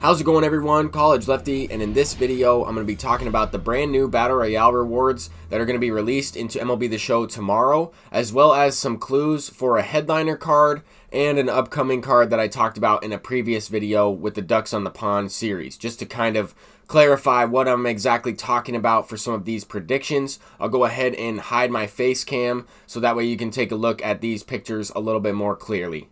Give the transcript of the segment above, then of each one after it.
How's it going, everyone? College Lefty, and in this video I'm going to be talking about the brand new Battle Royale rewards that are going to be released into MLB The Show tomorrow, as well as some clues for a headliner card and an upcoming card that I talked about in a previous video with the Ducks on the Pond series, just to kind of clarify what I'm exactly talking about for some of these predictions. I'll go ahead and hide my face cam so that way you can take a look at these pictures a little bit more clearly.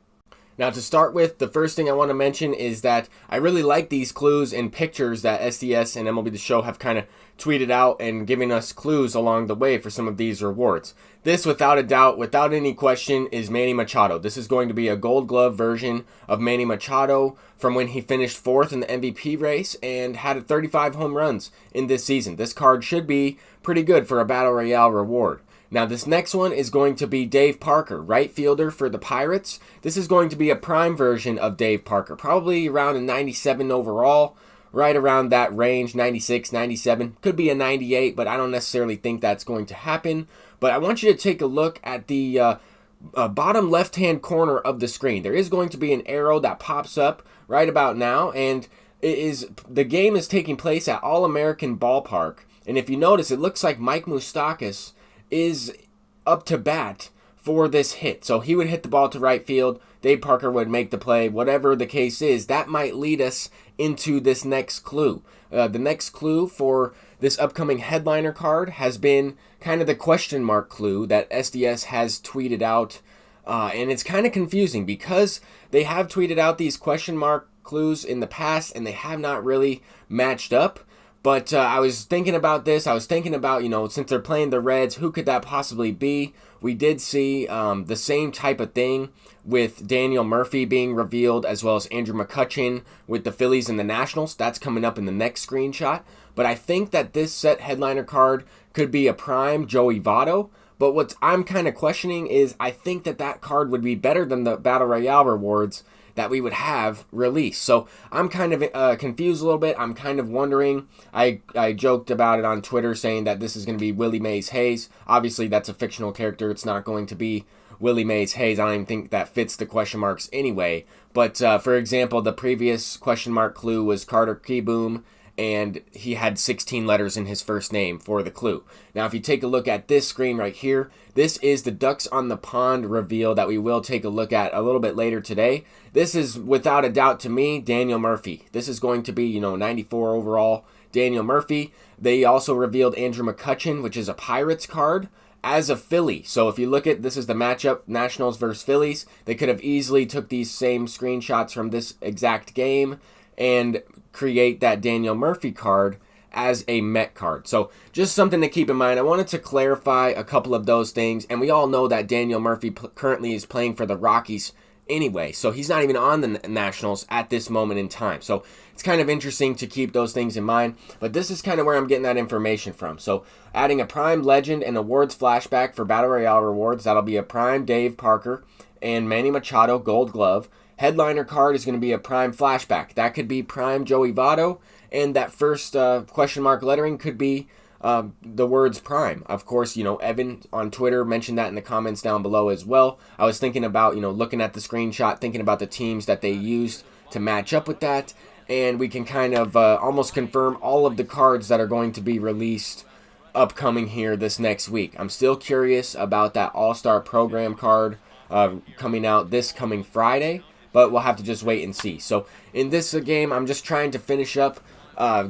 Now, to start with, the first thing I want to mention is that I really like these clues and pictures that SDS and MLB The Show have kind of tweeted out and giving us clues along the way for some of these rewards. This, without a doubt, without any question, is Manny Machado. This is going to be a Gold Glove version of Manny Machado from when he finished 4th in the MVP race and had 35 home runs in this season. This card should be pretty good for a Battle Royale reward. Now, this next one is going to be Dave Parker, right fielder for the Pirates. This is going to be a prime version of Dave Parker, probably around a 97 overall, right around that range, 96, 97. Could be a 98, but I don't necessarily think that's going to happen. But I want you to take a look at the bottom left-hand corner of the screen. There is going to be an arrow that pops up right about now, and the game is taking place at All-American Ballpark. And if you notice, it looks like Mike Moustakas is up to bat for this hit. So he would hit the ball to right field, Dave Parker would make the play. Whatever the case is, that might lead us into this next clue. The next clue for this upcoming headliner card has been kind of the question mark clue that SDS has tweeted out. And it's kind of confusing because they have tweeted out these question mark clues in the past and they have not really matched up. But I was thinking about this. I was thinking about, since they're playing the Reds, who could that possibly be? We did see the same type of thing with Daniel Murphy being revealed, as well as Andrew McCutchen with the Phillies and the Nationals. That's coming up in the next screenshot. But I think that this set headliner card could be a prime Joey Votto. But what I'm kind of questioning is I think that card would be better than the Battle Royale rewards that we would have released. So I'm kind of confused a little bit. I'm kind of wondering. I joked about it on Twitter saying that this is going to be Willie Mays Hayes. Obviously, that's a fictional character. It's not going to be Willie Mays Hayes. I don't even think that fits the question marks anyway. But for example, the previous question mark clue was Carter Kieboom, and he had 16 letters in his first name for the clue. Now, if you take a look at this screen right here, this is the Ducks on the Pond reveal that we will take a look at a little bit later today. This is, without a doubt to me, Daniel Murphy. This is going to be, 94 overall Daniel Murphy. They also revealed Andrew McCutchen, which is a Pirates card, as a Philly. So if you look at, this is the matchup, Nationals versus Phillies. They could have easily took these same screenshots from this exact game and create that Daniel Murphy card as a Met card. So just something to keep in mind. I wanted to clarify a couple of those things, and we all know that Daniel Murphy currently is playing for the Rockies anyway, so he's not even on the Nationals at this moment in time. So it's kind of interesting to keep those things in mind, but this is kind of where I'm getting that information from. So adding a prime legend and awards flashback for Battle Royale rewards, that'll be a prime Dave Parker and Manny Machado Gold Glove. Headliner card is going to be a prime flashback. That could be prime Joey Votto, and that first question mark lettering could be the words prime. Of course, Evan on Twitter mentioned that in the comments down below as well. I was thinking about, looking at the screenshot, thinking about the teams that they used to match up with that, and we can kind of almost confirm all of the cards that are going to be released upcoming here this next week. I'm still curious about that All-Star Program card coming out this coming Friday, but we'll have to just wait and see. So in this game, I'm just trying to finish up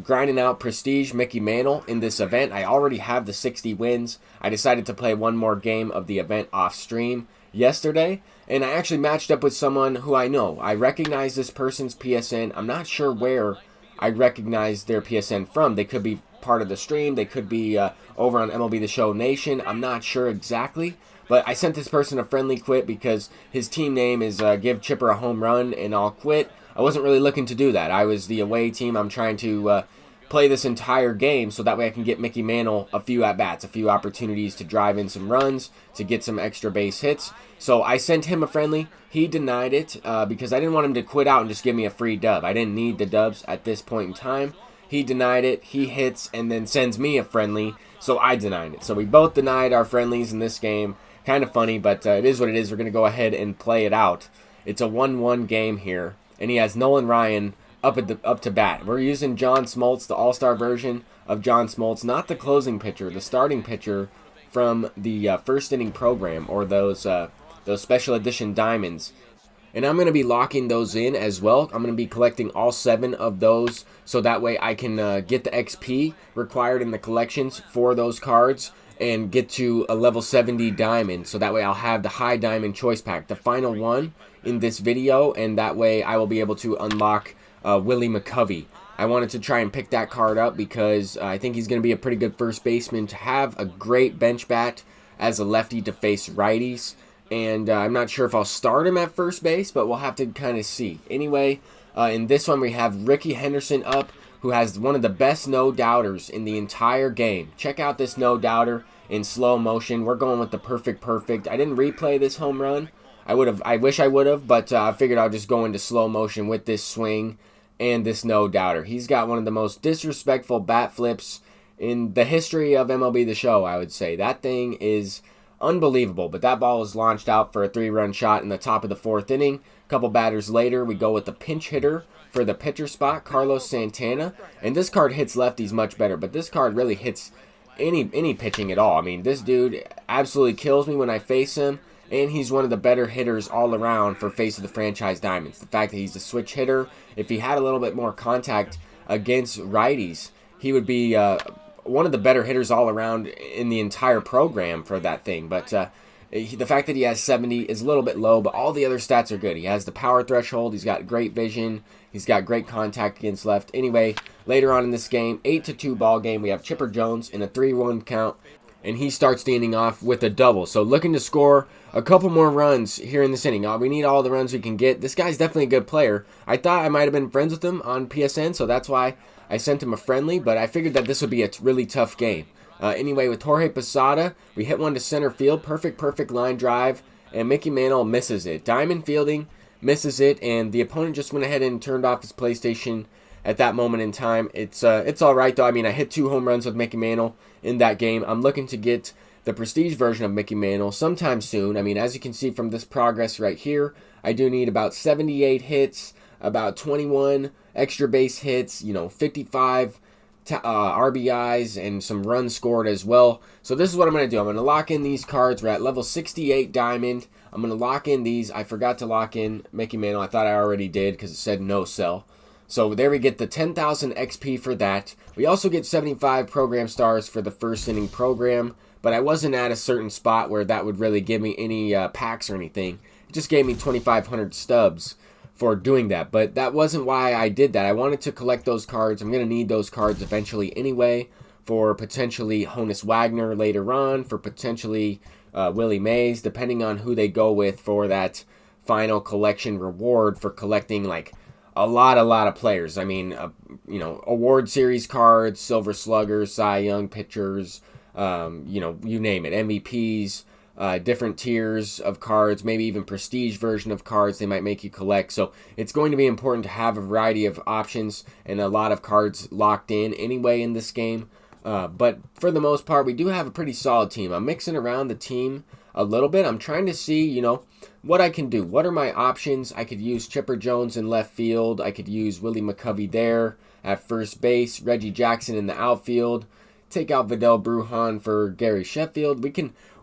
grinding out Prestige Mickey Mantle in this event. I already have the 60 wins. I decided to play one more game of the event off stream yesterday, and I actually matched up with someone who I know. I recognize this person's PSN. I'm not sure where I recognize their PSN from. They could be part of the stream. They could be over on MLB The Show Nation. I'm not sure exactly. But I sent this person a friendly quit because his team name is Give Chipper a Home Run and I'll Quit. I wasn't really looking to do that. I was the away team. I'm trying to play this entire game so that way I can get Mickey Mantle a few at-bats, a few opportunities to drive in some runs, to get some extra base hits. So I sent him a friendly. He denied it because I didn't want him to quit out and just give me a free dub. I didn't need the dubs at this point in time. He denied it. He hits and then sends me a friendly, so I denied it. So we both denied our friendlies in this game. Kind of funny, but it is what it is. We're going to go ahead and play it out. It's a 1-1 game here, and he has Nolan Ryan up to bat. We're using John Smoltz, the All-Star version of John Smoltz, not the closing pitcher, the starting pitcher from the first inning program, or those special edition diamonds. And I'm going to be locking those in as well. I'm going to be collecting all 7 of those, so that way I can get the XP required in the collections for those cards and get to a level 70 diamond, so that way I'll have the high diamond choice pack, the final one in this video, and that way I will be able to unlock Willie McCovey. I wanted to try and pick that card up because I think he's going to be a pretty good first baseman, to have a great bench bat as a lefty to face righties. And I'm not sure if I'll start him at first base, but we'll have to kind of see. Anyway, in this one we have Ricky Henderson up, who has one of the best no-doubters in the entire game. Check out this no-doubter in slow motion. We're going with the perfect. I didn't replay this home run. I wish I would have, but I figured I'll just go into slow motion with this swing and this no-doubter. He's got one of the most disrespectful bat flips in the history of MLB The Show, I would say. That thing is unbelievable, but that ball was launched out for a 3-run shot in the top of the 4th inning. A couple batters later, we go with the pinch hitter for the pitcher spot, Carlos Santana. And this card hits lefties much better, but this card really hits any pitching at all. I mean, this dude absolutely kills me when I face him, and he's one of the better hitters all around for face of the franchise diamonds. The fact that he's a switch hitter, if he had a little bit more contact against righties, he would be one of the better hitters all around in the entire program for that thing. But the fact that he has 70 is a little bit low, but all the other stats are good. He has the power threshold, he's got great vision, he's got great contact against left. Anyway, later on in this game, 8-2 ball game, we have Chipper Jones in a 3-1 count, and he starts the inning off with a double. So looking to score a couple more runs here in this inning. We need all the runs we can get. This guy's definitely a good player. I thought I might have been friends with him on PSN, so that's why I sent him a friendly, but I figured that this would be a really tough game. Anyway, with Jorge Posada, we hit one to center field. Perfect line drive, and Mickey Mantle misses it. Diamond fielding misses it, and the opponent just went ahead and turned off his PlayStation at that moment in time. It's all right, though. I mean, I hit 2 home runs with Mickey Mantle in that game. I'm looking to get the prestige version of Mickey Mantle sometime soon. I mean, as you can see from this progress right here, I do need about 78 hits, about 21 extra base hits, 55 RBIs, and some runs scored as well. So this is what I'm going to do. I'm going to lock in these cards. We're at level 68 diamond. I'm going to lock in these. I forgot to lock in Mickey Mantle. I thought I already did because it said no sell. So there we get the 10,000 XP for that. We also get 75 program stars for the first inning program, but I wasn't at a certain spot where that would really give me any packs or anything. It just gave me 2,500 stubs for doing that, but that wasn't why I did that. I wanted to collect those cards. I'm going to need those cards eventually anyway, for potentially Honus Wagner later on, for potentially Willie Mays, depending on who they go with for that final collection reward for collecting like a lot of players. I mean, award series cards, Silver Sluggers, Cy Young pitchers, you name it, MVPs, different tiers of cards, maybe even prestige version of cards they might make you collect. So it's going to be important to have a variety of options and a lot of cards locked in anyway in this game. But for the most part, we do have a pretty solid team. I'm mixing around the team a little bit. I'm trying to see, what I can do. What are my options? I could use Chipper Jones in left field. I could use Willie McCovey there at first base. Reggie Jackson in the outfield. Take out Vidal Brujan for Gary Sheffield.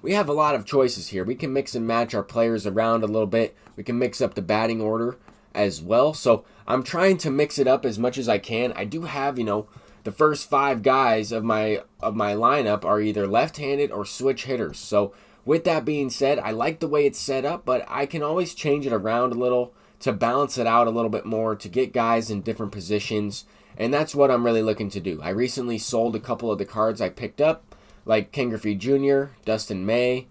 We have a lot of choices here. We can mix and match our players around a little bit. We can mix up the batting order as well. So I'm trying to mix it up as much as I can. I do have, the first 5 guys of my lineup are either left-handed or switch hitters. So with that being said, I like the way it's set up, but I can always change it around a little to balance it out a little bit more, to get guys in different positions, and that's what I'm really looking to do. I recently sold a couple of the cards I picked up, like Ken Griffey Jr., Dustin May,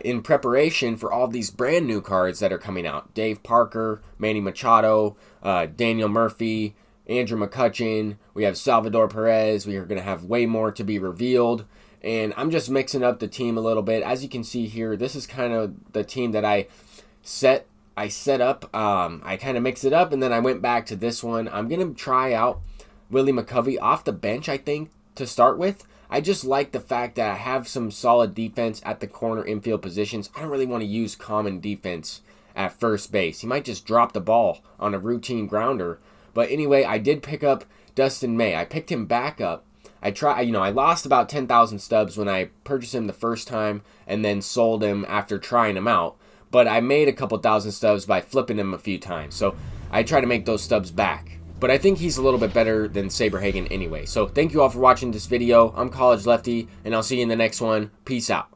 in preparation for all these brand new cards that are coming out. Dave Parker, Manny Machado, Daniel Murphy, Andrew McCutchen, we have Salvador Perez. We are going to have way more to be revealed. And I'm just mixing up the team a little bit. As you can see here, this is kind of the team that I set up. I kind of mixed it up, and then I went back to this one. I'm going to try out Willie McCovey off the bench, I think, to start with. I just like the fact that I have some solid defense at the corner infield positions. I don't really want to use common defense at first base. He might just drop the ball on a routine grounder. But anyway, I did pick up Dustin May. I picked him back up. I lost about 10,000 stubs when I purchased him the first time and then sold him after trying him out. But I made a couple thousand stubs by flipping him a few times. So I try to make those stubs back. But I think he's a little bit better than Saberhagen anyway. So thank you all for watching this video. I'm College Lefty, and I'll see you in the next one. Peace out.